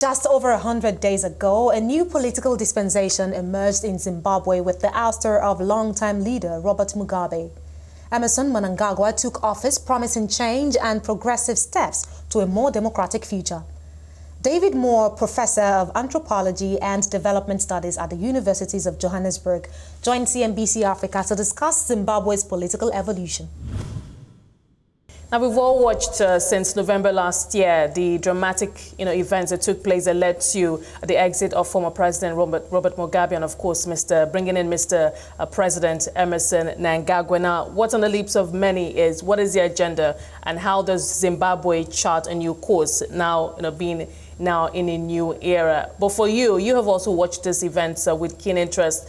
Just over 100 days ago, a new political dispensation emerged in Zimbabwe with the ouster of longtime leader Robert Mugabe. Emmerson Mnangagwa took office promising change and progressive steps to a more democratic future. David Moore, professor of Anthropology and Development Studies at the University of Johannesburg, joined CNBC Africa to discuss Zimbabwe's political evolution. Now, we've all watched since November last year the dramatic events that took place that led to the exit of former President Robert Mugabe and, of course, bringing in Mr. President Emmerson Mnangagwa. Now, what's on the lips of many is what is the agenda and how does Zimbabwe chart a new course now, being now in a new era? But for you, you have also watched these events with keen interest.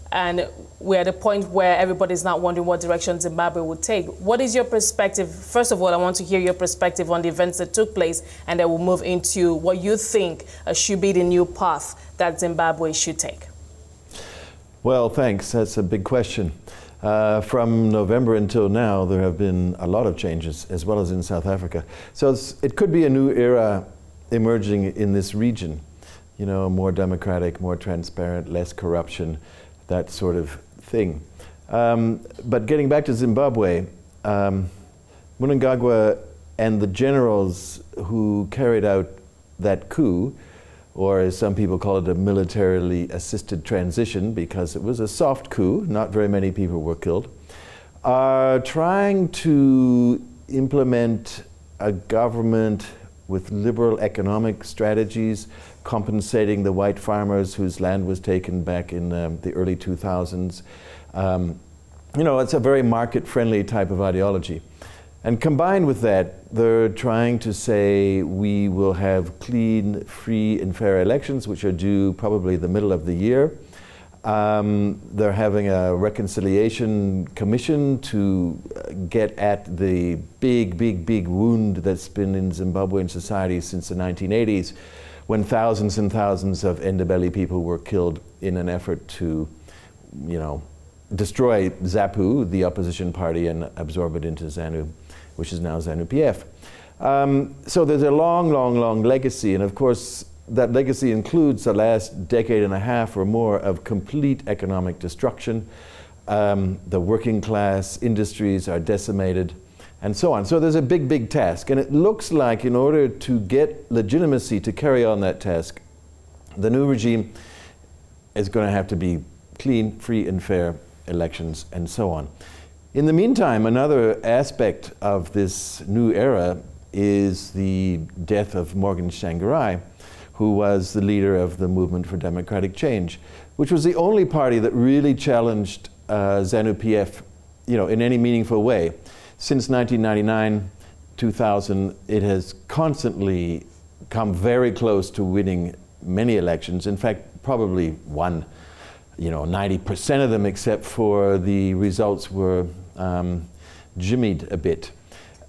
And we're at a point where everybody's not wondering what direction Zimbabwe would take. What is your perspective? First of all, I want to hear your perspective on the events that took place, and then we'll move into what you think should be the new path that Zimbabwe should take. Well, thanks. That's a big question. From November until now, there have been a lot of changes, as well as in South Africa. So it could be a new era emerging in this region. More democratic, more transparent, less corruption, that sort of thing. But getting back to Zimbabwe, Mnangagwa and the generals who carried out that coup, or as some people call it, a militarily assisted transition, because it was a soft coup, not very many people were killed, are trying to implement a government with liberal economic strategies, compensating the white farmers whose land was taken back in the early 2000s. It's a very market-friendly type of ideology. And combined with that, they're trying to say we will have clean, free, and fair elections, which are due probably the middle of the year. They're having a reconciliation commission to get at the big wound that's been in Zimbabwean society since the 1980s, when thousands and thousands of Ndebele people were killed in an effort to, destroy ZAPU, the opposition party, and absorb it into ZANU, which is now ZANU-PF. So there's a long legacy, and of course, that legacy includes the last decade and a half or more of complete economic destruction. The working class industries are decimated, and so on. So there's a big task. And it looks like in order to get legitimacy to carry on that task, the new regime is going to have to be clean, free, and fair elections, and so on. In the meantime, another aspect of this new era is the death of Morgan Tsvangirai, who was the leader of the Movement for Democratic Change, which was the only party that really challenged ZANU-PF, in any meaningful way. Since 1999, 2000, it has constantly come very close to winning many elections. In fact, probably won, 90% of them, except for the results were jimmied a bit.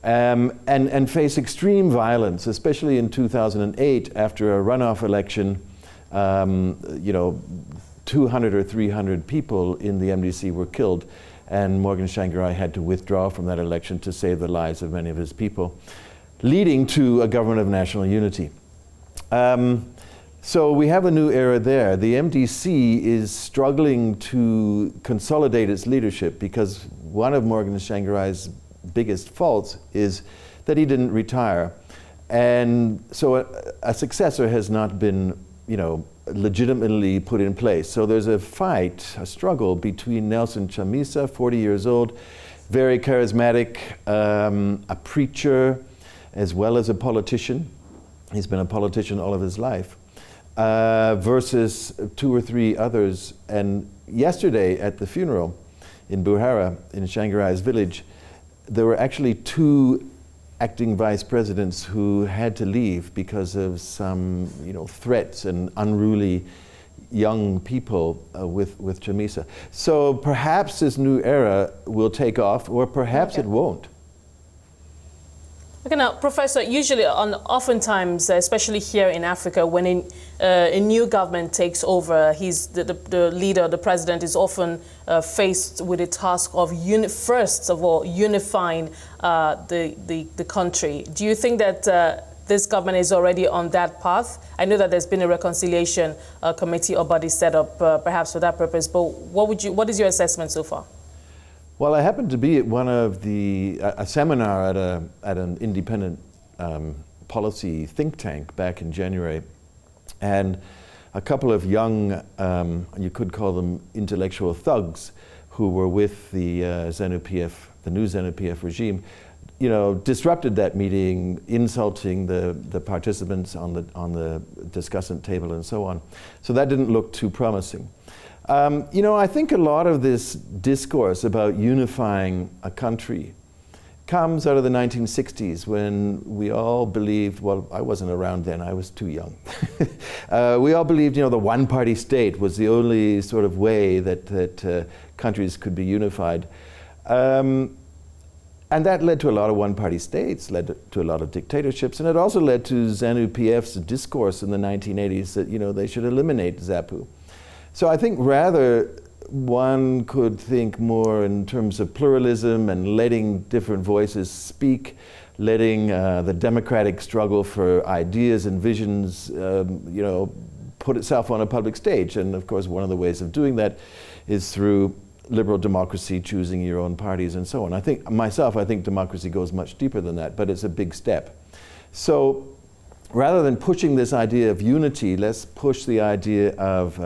And face extreme violence, especially in 2008, after a runoff election. 200 or 300 people in the MDC were killed, and Morgan Tsvangirai had to withdraw from that election to save the lives of many of his people, leading to a government of national unity. So we have a new era there. The MDC is struggling to consolidate its leadership because one of Morgan Tsvangirai's biggest faults is that he didn't retire. And so a successor has not been, legitimately put in place. So there's a fight, a struggle between Nelson Chamisa, 40 years old, very charismatic, a preacher, as well as a politician. He's been a politician all of his life, versus 2 or 3 others. And yesterday at the funeral in Buhara, in Tsvangirai's village, there were actually 2 acting vice presidents who had to leave because of some, threats and unruly young people with Chamisa. So perhaps this new era will take off, or perhaps it won't. Okay, now, Professor, usually, oftentimes, especially here in Africa, when a new government takes over, the leader, the president, is often faced with the task of first of all unifying the country. Do you think that this government is already on that path? I know that there's been a reconciliation committee or body set up perhaps for that purpose, but what is your assessment so far? Well, I happened to be at one of a seminar at an independent policy think tank back in January, and a couple of young, you could call them intellectual thugs, who were with the ZANU-PF, the new ZANU-PF regime, disrupted that meeting, insulting the participants on the discussant table and so on. So that didn't look too promising. I think a lot of this discourse about unifying a country comes out of the 1960s, when we all believed, well, I wasn't around then, I was too young. We all believed, the one-party state was the only sort of way that countries could be unified. And that led to a lot of one-party states, led to a lot of dictatorships, and it also led to ZANU-PF's discourse in the 1980s that, they should eliminate ZAPU. So I think rather one could think more in terms of pluralism and letting different voices speak, letting the democratic struggle for ideas and visions, put itself on a public stage. And of course, one of the ways of doing that is through liberal democracy, choosing your own parties and so on. I think democracy goes much deeper than that, but it's a big step. So rather than pushing this idea of unity, let's push the idea of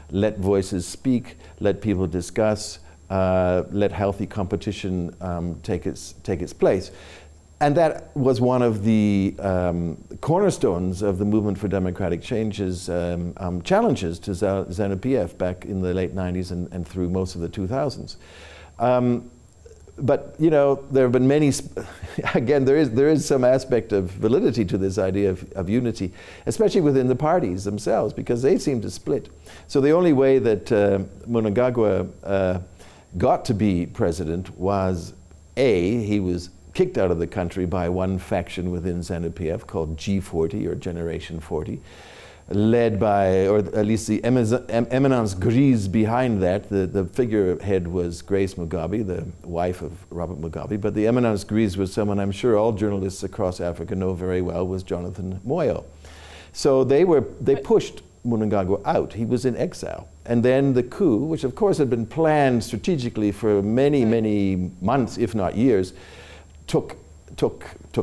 let voices speak, let people discuss, let healthy competition take its place. And that was one of the cornerstones of the movement for democratic change's challenges to ZANU-PF back in the late 90s and through most of the 2000s. But there have been many, again, there is some aspect of validity to this idea of unity, especially within the parties themselves, because they seem to split. So the only way that Mnangagwa got to be president was, A, he was kicked out of the country by one faction within ZANU-PF called G40, or Generation 40, led by, or at least the eminence grise behind that. The figurehead was Grace Mugabe, the wife of Robert Mugabe, but the eminence grise was someone I'm sure all journalists across Africa know very well, was Jonathan Moyo. So they pushed Mnangagwa out. He was in exile. And then the coup, which of course had been planned strategically for many, many months, if not years, took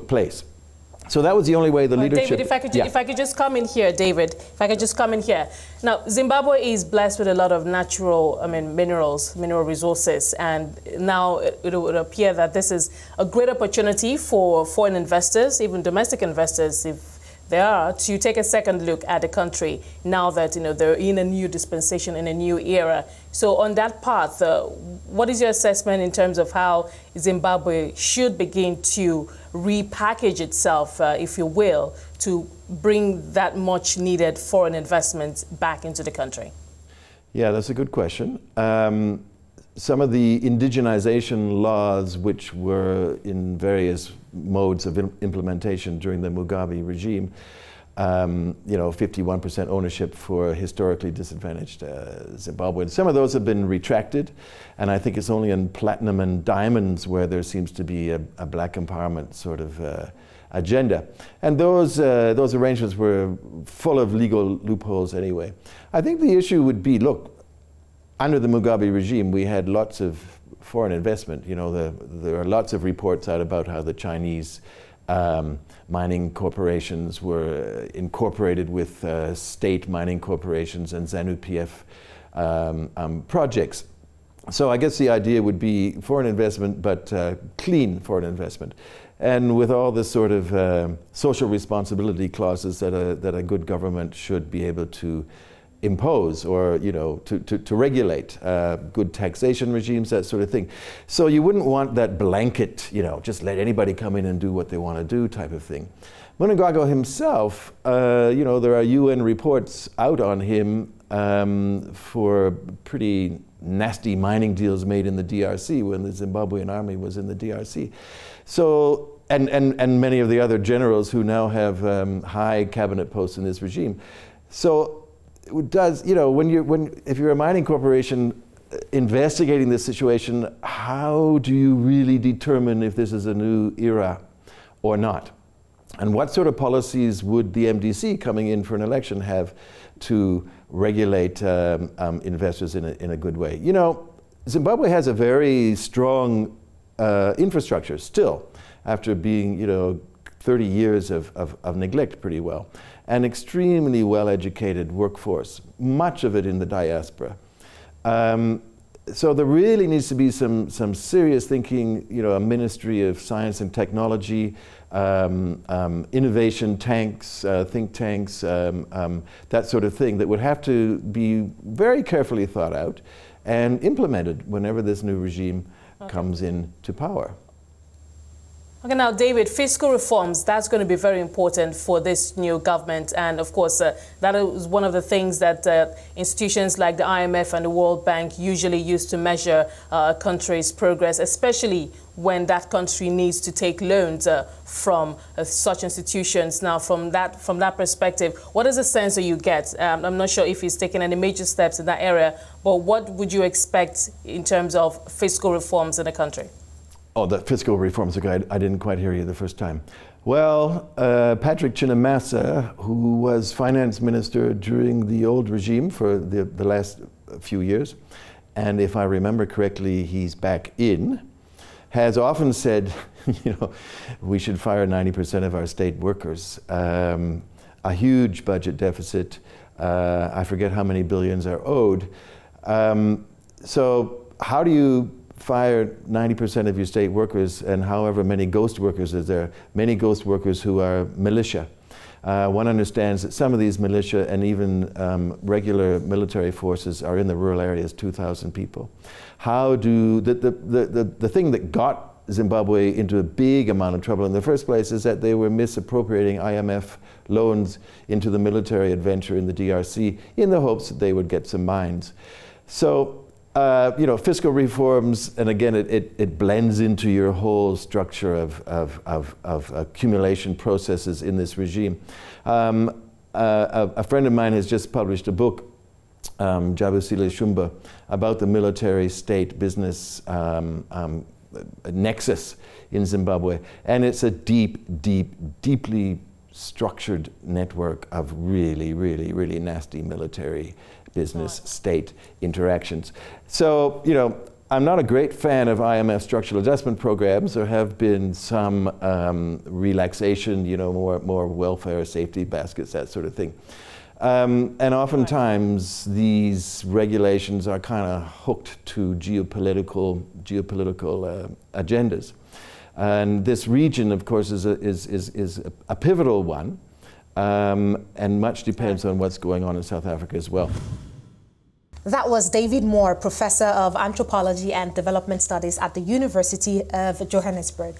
place. So that was the only way the leadership... David, if I could just come in here, David, if I could just come in here. Now, Zimbabwe is blessed with a lot of natural, mineral resources, and now it would appear that this is a great opportunity for foreign investors, even domestic investors, if they are, to take a second look at the country now that they're in a new dispensation, in a new era. So on that path, what is your assessment in terms of how Zimbabwe should begin to repackage itself, if you will, to bring that much needed foreign investment back into the country? Yeah, that's a good question. Some of the indigenization laws, which were in various modes of implementation during the Mugabe regime, 51% ownership for historically disadvantaged Zimbabweans. Some of those have been retracted, and I think it's only in platinum and diamonds where there seems to be a black empowerment sort of agenda. And those arrangements were full of legal loopholes anyway. I think the issue would be, look, under the Mugabe regime, we had lots of foreign investment. There are lots of reports out about how the Chinese mining corporations were incorporated with state mining corporations and ZANU-PF projects. So I guess the idea would be foreign investment, but clean foreign investment. And with all the sort of social responsibility clauses that a good government should be able to impose, or to regulate, good taxation regimes, that sort of thing. So you wouldn't want that blanket, just let anybody come in and do what they want to do type of thing. Mnangagwa himself, there are UN reports out on him for pretty nasty mining deals made in the DRC when the Zimbabwean army was in the DRC. So, and many of the other generals who now have high cabinet posts in this regime. So it does, if you're a mining corporation investigating this situation, how do you really determine if this is a new era or not? And what sort of policies would the MDC coming in for an election have to regulate investors in a good way? You know, Zimbabwe has a very strong infrastructure still, after being, you know, 30 years of neglect pretty well. An extremely well-educated workforce, much of it in the diaspora. So there really needs to be some serious thinking, you know, a Ministry of Science and Technology, innovation tanks, think tanks, that sort of thing that would have to be very carefully thought out and implemented whenever this new regime comes into power. Okay, now, David, fiscal reforms, that's going to be very important for this new government. And, of course, that is one of the things that institutions like the IMF and the World Bank usually use to measure a country's progress, especially when that country needs to take loans from such institutions. Now, from that perspective, what is the sense that you get? I'm not sure if he's taken any major steps in that area, but what would you expect in terms of fiscal reforms in the country? Oh, the fiscal reforms, okay, I didn't quite hear you the first time. Well, Patrick Chinamasa, who was finance minister during the old regime for the last few years, and if I remember correctly, he's back in, has often said, you know, we should fire 90% of our state workers. A huge budget deficit. I forget how many billions are owed. So how do you fire 90% of your state workers, and however many ghost workers is there? Many ghost workers who are militia. One understands that some of these militia and even regular military forces are in the rural areas, 2,000 people. How do, the thing that got Zimbabwe into a big amount of trouble in the first place is that they were misappropriating IMF loans into the military adventure in the DRC in the hopes that they would get some mines. So, you know, fiscal reforms, and again, it blends into your whole structure of accumulation processes in this regime. A friend of mine has just published a book, Jabusile Shumba, about the military-state business nexus in Zimbabwe, and it's a deeply structured network of really nasty military business state interactions. So, you know, I'm not a great fan of IMF structural adjustment programs. There have been some relaxation, you know, more welfare, safety baskets, that sort of thing. And oftentimes these regulations are kind of hooked to geopolitical agendas. And this region, of course, is a pivotal one. And much depends on what's going on in South Africa as well. That was David Moore, Professor of Anthropology and Development Studies at the University of Johannesburg.